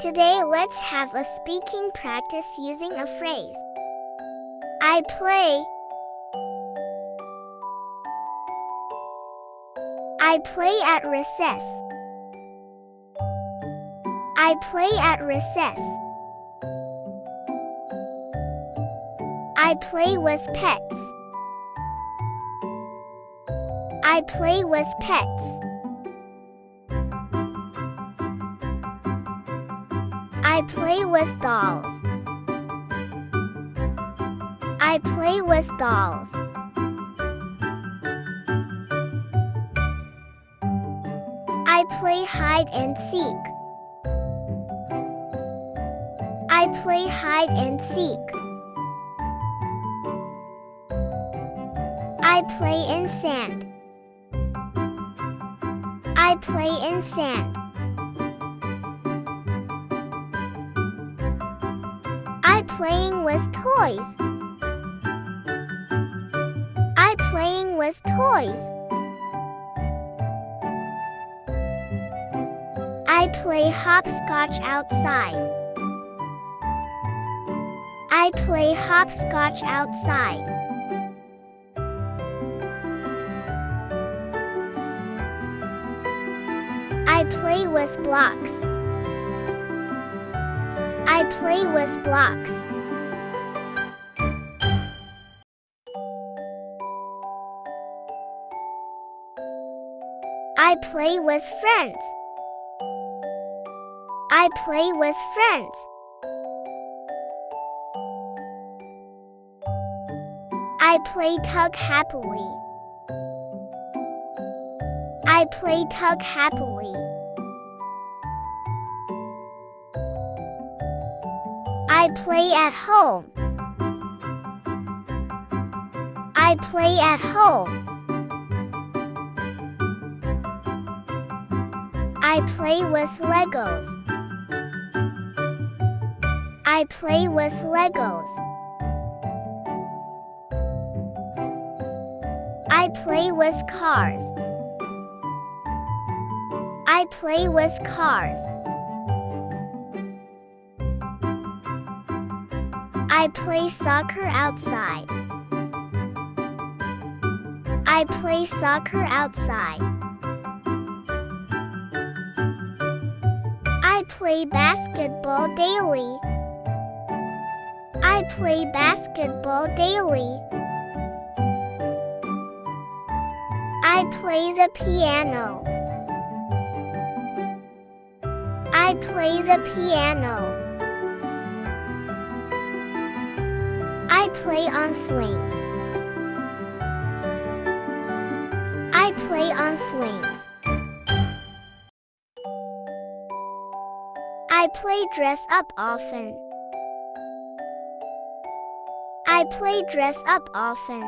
Today let's have a speaking practice using a phrase. I play. I play at recess. I play at recess. I play with pets. I play with pets. I play with dolls. I play with dolls. I play hide and seek. I play hide and seek. I play in sand. I play in sand. I'm playing with toys. I'm playing with toys. I play hopscotch outside. I play hopscotch outside. I play with blocks. I play with blocks. I play with friends. I play with friends. I play tug happily. I play tug happily. I play at home. I play at home. I play with Legos. I play with Legos. I play with cars. I play with cars. I play soccer outside. I play soccer outside. I play basketball daily. I play basketball daily. I play the piano. I play the piano. I play on swings. I play on swings. I play dress up often. I play dress up often.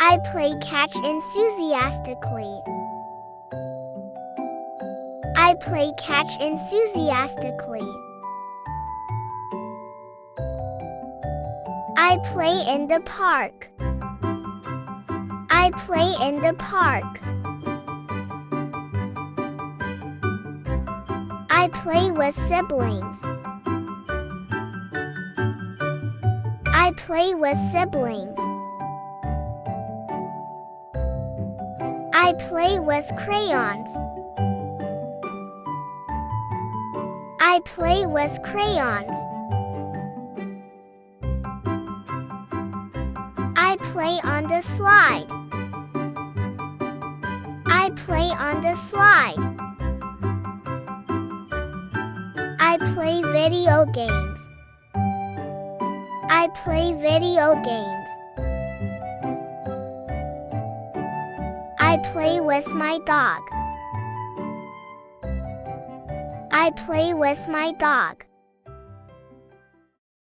I play catch enthusiastically. I play catch enthusiastically. I play in the park. I play in the park. I play with siblings. I play with siblings. I play with crayons. I play with crayons. I play on the slide. I play on the slide. I play video games. I play video games. I play with my dog. I play with my dog.